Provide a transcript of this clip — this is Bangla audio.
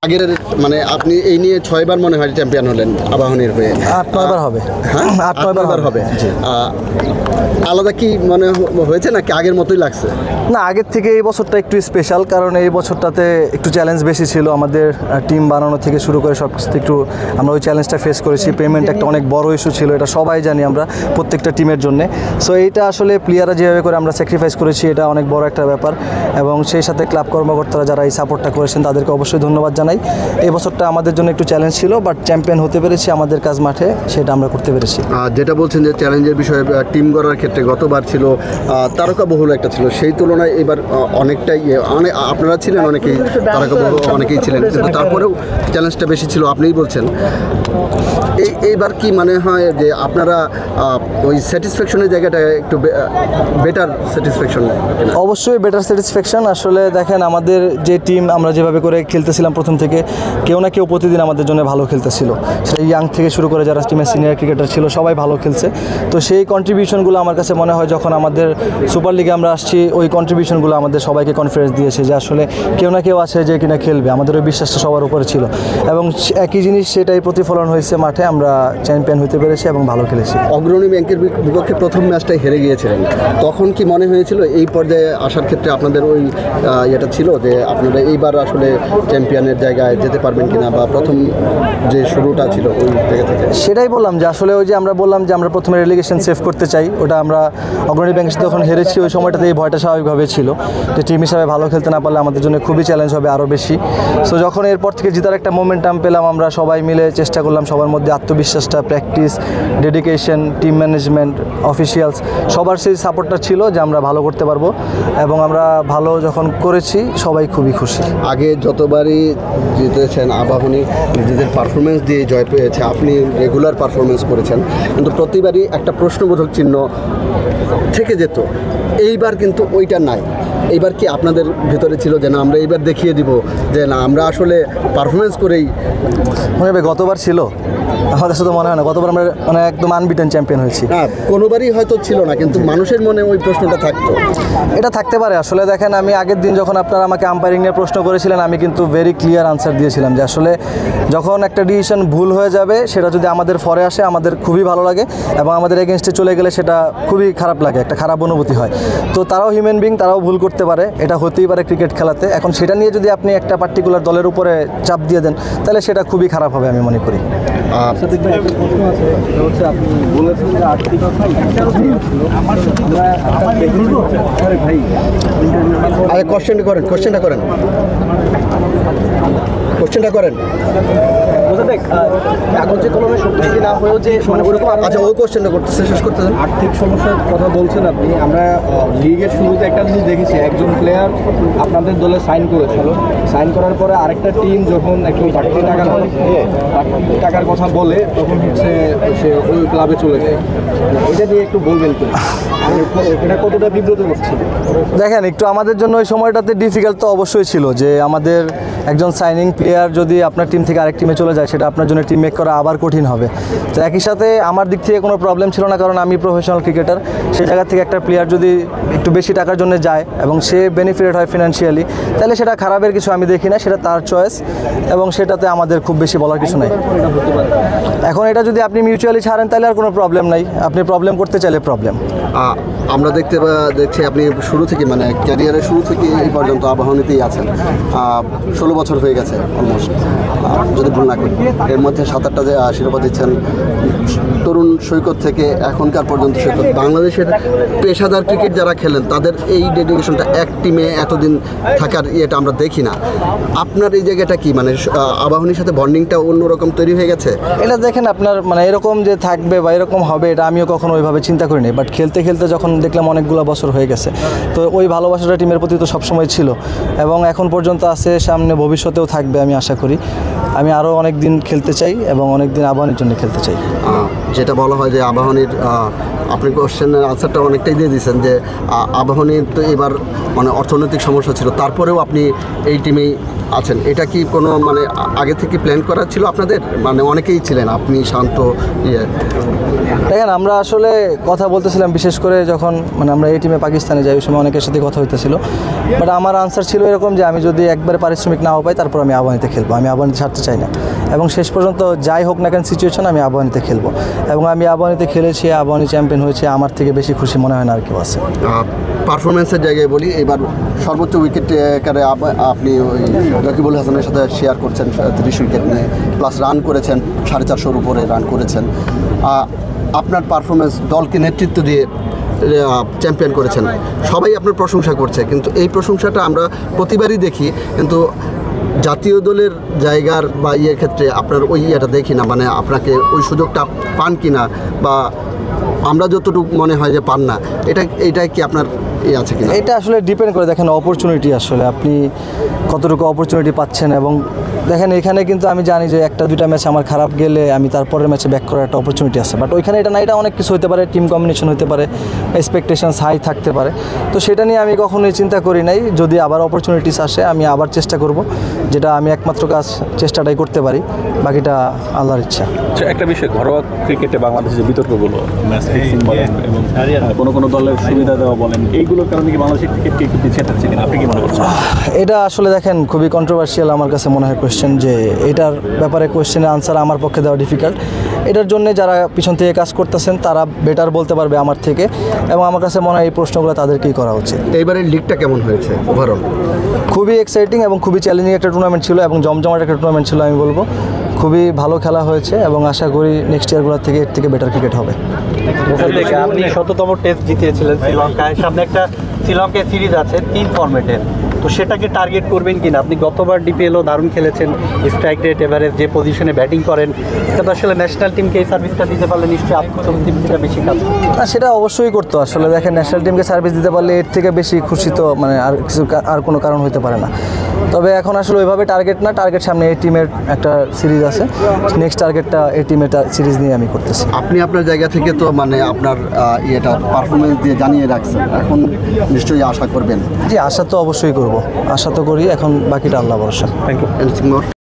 আগের মানে আপনি এই নিয়ে 6 বার মনে হয় চ্যাম্পিয়ন হলেন আবাহনীর হয়ে। 8-9 বার হবে। হ্যাঁ 8-9 বার হবে। আলাদা কি মনে হয়েছে নাকি আগের মতোই লাগছে? না, আগের থেকে এই বছরটা একটু স্পেশাল, কারণ এই বছরটাতে একটু চ্যালেঞ্জ বেশি ছিল। আমাদের টিম বানানো থেকে শুরু করে সব কিছু একটু আমরা ওই চ্যালেঞ্জটা ফেস করেছি। পেমেন্ট একটা অনেক বড় ইস্যু ছিল, এটা সবাই জানি আমরা প্রত্যেকটা টিমের জন্য। সো এইটা আসলে প্লেয়াররা যেভাবে করে আমরা স্যাক্রিফাইস করেছি, এটা অনেক বড় একটা ব্যাপার। এবং সেই সাথে ক্লাব কর্মকর্তারা যারা এই সাপোর্টটা করেছেন তাদেরকে অবশ্যই ধন্যবাদ জানাই। এই বছরটা আমাদের জন্য একটু চ্যালেঞ্জ ছিল, বাট চ্যাম্পিয়ন হতে পেরেছি আমাদের কাজ মাঠে, সেটা আমরা করতে পেরেছি। যেটা বলছেন যে চ্যালেঞ্জের বিষয়ে টিম গড়ার ক্ষেত্রে গতবার ছিল তারকা বহুল একটা ছিল, সেই তুলনায় এবার অনেকটাই অনেক আপনারা ছিলেন, অনেকেই তারকা বহুল অনেকেই ছিলেন, কিন্তু তারপরেও চ্যালেঞ্জটা বেশি ছিল আপনিই বলছেন। এইবার কি মনে হয় যে আপনারা ওই স্যাটিসফ্যাকশনের জায়গাটা একটু বেটার স্যাটিসফ্যাকশন? অবশ্যই বেটার স্যাটিসফ্যাকশন। আসলে দেখেন, আমাদের যে টিম আমরা যেভাবে করে খেলতেছিলাম প্রথম থেকে, কেউ না কেউ প্রতিদিন আমাদের জন্য ভালো খেলতেছিল। সেই ইয়াং থেকে শুরু করে যারা টিমের সিনিয়র ক্রিকেটার ছিল সবাই ভালো খেলছে। তো সেই কন্ট্রিবিউশনগুলো আমার কাছে মনে হয় যখন আমাদের সুপার লিগে আমরা আসছি, ওই কন্ট্রিবিউশনগুলো আমাদের সবাইকে কনফিডেন্স দিয়েছে যে আসলে কেউ না কেউ আছে যে কিনা খেলবে। আমাদের ওই বিশ্বাসটা সবার উপরে ছিল এবং একই জিনিস সেটাই প্রতিফলন হয়েছে মাঠে। আমরা চ্যাম্পিয়ন হতে পেরেছি এবং ভালো খেলেছি। অগ্রণী ব্যাংকের বিপক্ষে প্রথম ম্যাচটাই হেরে গিয়েছিলেন, তখন কি মনে হয়েছিল এই পর্যায়ে আসার ক্ষেত্রে আপনাদের ওই এটা ছিল যে আপনারা এইবার আসলে চ্যাম্পিয়নের জায়গায় যেতে পারবেন কিনা, বা প্রথম যে শুরুটা ছিল ওই জায়গা থেকে? সেটাই বললাম যে আসলে ওই যে আমরা বললাম যে আমরা প্রথমে রেলিগেশন সেভ করতে চাই, ওটা আমরা অগ্রণী ব্যাংকের সাথে যখন হেরেছি ওই সময়টাতে এই ভয়টা স্বাভাবিকভাবে ছিল যে টিম হিসাবে ভালো খেলতে না পারলে আমাদের জন্য খুবই চ্যালেঞ্জ হবে আরও বেশি। সো যখন এরপর থেকে জেতার একটা মোমেন্টাম পেলাম, আমরা সবাই মিলে চেষ্টা করলাম, সবার মধ্যে আত্মবিশ্বাসটা, practice, dedication, team management, officials সবার সেই সাপোর্টটা ছিল যে আমরা ভালো করতে পারবো এবং আমরা ভালো যখন করেছি সবাই খুবই খুশি। আগে যতবারই জিতেছেন আবাহনী নিজেদের পারফরমেন্স দিয়ে জয় পেয়েছে, আপনি রেগুলার পারফরমেন্স করেছেন, কিন্তু প্রতিবারই একটা প্রশ্নবোধক চিহ্ন থেকে যেত। এইবার কিন্তু ওইটা নাই। এইবার কি আপনাদের ভিতরে ছিল যে না আমরা এইবার দেখিয়ে দিব যে না আমরা আসলে পারফরমেন্স করেই? মনে হবে গতবার ছিল, আমাদের শুধু মনে হয় না। গতবার আমরা মানে একদম আনবিটেন চ্যাম্পিয়ন হয়েছি। না, কোনোবারই হয়তো ছিল না, কিন্তু মানুষের মনে ওই প্রশ্নটা থাকতো। এটা থাকতে পারে। আসলে দেখেন, আমি আগের দিন যখন আপনারা আমাকে আম্পায়ারিং নিয়ে প্রশ্ন করেছিলেন, আমি কিন্তু ভেরি ক্লিয়ার আনসার দিয়েছিলাম যে আসলে যখন একটা ডিসিশন ভুল হয়ে যাবে সেটা যদি আমাদের ফরে আসে আমাদের খুবই ভালো লাগে, এবং আমাদের এগেনস্টে চলে গেলে সেটা খুবই খারাপ লাগে, একটা খারাপ অনুভূতি হয়। তো তারাও হিউম্যান বিং, তারাও ভুল করতে পারে, এটা হতেই পারে ক্রিকেট খেলাতে। এখন সেটা নিয়ে যদি আপনি একটা পার্টিকুলার দলের উপরে চাপ দিয়ে দেন তাহলে সেটা খুবই খারাপ হবে আমি মনে করি। আপনি বলেছেন যে আর্থিক কোশ্চেনটা করেন। কাগজে কলমে শক্তিশালী না হয়েও যে মানে ওরকম। আচ্ছা, ওই কোশ্চেনটা করতেছে, শেষ করতে দেন। আর্থিক সমস্যার কথা বলছেন আপনি। আমরা লিগের শুরুতে একটা জিনিস দেখেছি, একজন প্লেয়ার আপনাদের দলে সাইন করেছিল, সাইন করার পরে আরেকটা টিম যখন একটু বাড়তি টাকার কথা বলে তখন হচ্ছে সে ওই ক্লাবে চলে যায়। এটা নিয়ে একটু বলবেন কি, এটা কতটা বিব্রত করছে? দেখেন, একটু আমাদের জন্য ওই সময়টাতে ডিফিকাল্ট তো অবশ্যই ছিল যে আমাদের একজন সাইনিং প্লেয়ার যদি আপনার টিম থেকে আরেক টিমে চলে যায় সেটা আপনার জন্য টিম মেক করা আবার কঠিন হবে। তো একই সাথে আমার দিক থেকে কোনো প্রবলেম ছিল না, কারণ আমি প্রফেশনাল ক্রিকেটার। সেই জায়গা থেকে একটা প্লেয়ার যদি একটু বেশি টাকার জন্য যায় এবং সে বেনিফিটেড হয় ফিনান্সিয়ালি, তাহলে সেটা খারাপের কিছু আমি দেখি না, সেটা তার চয়েস এবং সেটাতে আমাদের খুব বেশি বলার কিছু নাই। এখন এটা যদি আপনি মিউচুয়ালি ছাড়েন তাহলে আর কোনো প্রবলেম নাই, আপনি প্রবলেম করতে চাইলে প্রবলেম। আমরা দেখছি আপনি শুরু থেকে মানে ক্যারিয়ারের শুরু থেকে এই পর্যন্ত আবাহনীতেই আছেন। 16 বছর হয়ে গেছে অলমোস্ট, যদি ভুল না করি। এর মধ্যে 7-8টা শিরোপা দিচ্ছেন, তরুণ সৈকত থেকে এখনকার পর্যন্ত সৈকত। বাংলাদেশের পেশাদার ক্রিকেট যারা খেলেন তাদের এই ডেডিকেশনটা এক টিমে এতদিন থাকার ইয়েটা আমরা দেখি না। আপনার এই জায়গাটা কি মানে আবাহনীর সাথে বন্ডিংটা অন্যরকম তৈরি হয়ে গেছে? এটা দেখেন, আপনার মানে এরকম যে থাকবে বা এরকম হবে এটা আমিও কখনো ওইভাবে চিন্তা করিনি, বাট খেলতে খেলতে যখন দেখলাম অনেকগুলো বছর হয়ে গেছে, তো ওই ভালোবাসাটা টিমের প্রতি তো সবসময় ছিল এবং এখন পর্যন্ত আছে, সামনে ভবিষ্যতেও থাকবে আমি আশা করি। আমি আরও অনেক দিন খেলতে চাই এবং অনেক দিন আবাহনীর জন্য খেলতে চাই। যেটা বলা হয় যে আবাহনীর আপনি কোশ্চেনের আনসারটা অনেকটাই দিয়ে দিয়েছেন যে আবাহনীর তো এবার মানে অর্থনৈতিক সমস্যা ছিল, তারপরেও আপনি এই টিমেই আছেন। এটা কি কোনো মানে আগে থেকে প্ল্যান করা ছিল আপনাদের? মানে অনেকেই ছিলেন, আপনি শান্ত দেখেন আমরা আসলে কথা বলতেছিলাম, বিশেষ করে যখন মানে আমরা এই টিমে পাকিস্তানে যাই ওই সময় অনেকের সাথে কথা হইতেছিল, বাট আমার আনসার ছিল এরকম যে আমি যদি একবারে পারিশ্রমিক নাও পাই তারপর আমি আবাহনীতে খেলবো, আমি আবাহনীতে ছাড়তে চাই না। এবং শেষ পর্যন্ত যাই হোক না কেন সিচুয়েশন, আমি আবাহনীতে খেলবো এবং আমি আবাহনীতে খেলেছি, আবাহনী চ্যাম্পিয়ন হয়েছে, আমার থেকে বেশি খুশি মনে হয় না আর কেউ আছে। পারফরমেন্সের জায়গায় বলি, এবার সর্বোচ্চ উইকেট টেকারে আপনি ওই রকিবুল হাসানের সাথে শেয়ার করছেন 30 উইকেট নিয়ে, প্লাস রান করেছেন 450-এর উপরে রান করেছেন। আপনার পারফরমেন্স দলকে নেতৃত্ব দিয়ে চ্যাম্পিয়ন করেছেন, সবাই আপনার প্রশংসা করছে, কিন্তু এই প্রশংসাটা আমরা প্রতিবারই দেখি, কিন্তু জাতীয় দলের জায়গার বা ইয়ের ক্ষেত্রে আপনার ওই ইয়েটা দেখি না, মানে আপনাকে ওই সুযোগটা পান কি না, বা আমরা যতটুকু মনে হয় যে পান না, এটা কি আপনার আছে কিনা? এটা আসলে ডিপেন্ড করে, দেখেন অপরচুনিটি আসলে আপনি কতটুকু অপরচুনিটি পাচ্ছেন। এবং দেখেন এখানে কিন্তু আমি জানি যে 1-2টা ম্যাচ আমার খারাপ গেলে আমি তারপরের ম্যাচে ব্যাক করার একটা অপরচুনিটি আছে, বাট ওইখানে এটা না, এটা অনেক কিছু হতে পারে, টিম কম্বিনেশন হতে পারে, এক্সপেকটেশনস হাই থাকতে পারে, তো সেটা নিয়ে আমি কখনোই চিন্তা করি নাই। যদি আবার অপরচুনিটিস আসে আমি আবার চেষ্টা করব, যেটা আমি একমাত্র কাজ চেষ্টাটাই করতে পারি, বাকিটা আল্লাহর ইচ্ছা। একটা বিষয়, ঘরোয়া ক্রিকেটে বাংলাদেশের যে বিতর্কগুলো, ম্যাচ ফিক্সিং বলেন এবং কোনো দলের সুবিধা দেওয়া বলেন, এইগুলোর কারণে কি বাংলাদেশের ক্রিকেটকে একটু পিছিয়ে থাকছে কিনা, আপনি কি মনে করছেন? এটা আসলে দেখেন খুবই কন্ট্রোভার্সিয়াল আমার কাছে মনে হয় কোয়েশ্চেন, যে এটার ব্যাপারে কোয়েশ্চেনের আনসার আমার পক্ষে দেওয়া ডিফিকাল্ট। এটার জন্য যারা পিছন থেকে কাজ করতেছেন তারা বেটার বলতে পারবে আমার থেকে, এবং আমার কাছে মনে হয় এই প্রশ্নগুলো তাদেরকেই করা উচিত। এইবারের লিগটা কেমন হয়েছে ওভারঅল? খুবই এক্সাইটিং এবং খুবই চ্যালেঞ্জিং একটা টুর্নামেন্ট ছিল, এবং জমজমাট একটা টুর্নামেন্ট ছিল আমি বলবো। খুবই ভালো খেলা হয়েছে এবং আশা করি নেক্সট ইয়ারগুলোর থেকে এর থেকে বেটার ক্রিকেট হবে। আপনি 100তম টেস্ট জিতিয়েছিলেন শ্রীলঙ্কায়, সামনে একটা শ্রীলঙ্কায় সিরিজ আছে 3 ফরম্যাটের, তো সেটাকে টার্গেট করবেন কিনা? আপনি গতবার ডিপিএলও দারুণ খেলেছেন, স্ট্রাইক রেট এভারেজ, যে পজিশনে ব্যাটিং করেন, এটা তো আসলে ন্যাশনাল টিমকে এই সার্ভিসটা দিতে পারলে নিশ্চয়ই আত্মতৃপ্তিটা বেশি কাজ। না, সেটা অবশ্যই করতো। আসলে দেখেন ন্যাশনাল টিমকে সার্ভিস দিতে পারলে এর থেকে বেশি খুশি তো মানে আর কোনো কারণ হতে পারে না। তবে এখন আসলে ওইভাবে টার্গেট না, টার্গেট সামনে এই টিমের একটা সিরিজ আছে, নেক্সট টার্গেটটা এই টিমের সিরিজ নিয়ে আমি করতেছি। আপনি আপনার জায়গা থেকে তো মানে আপনার ইয়েটা পারফরমেন্স দিয়ে জানিয়ে রাখছেন, এখন নিশ্চয়ই আশা করবেন? জি, আশা তো অবশ্যই করব, আশা তো করি, এখন বাকিটা আল্লাহ ভরসা। Thank you. Anything more?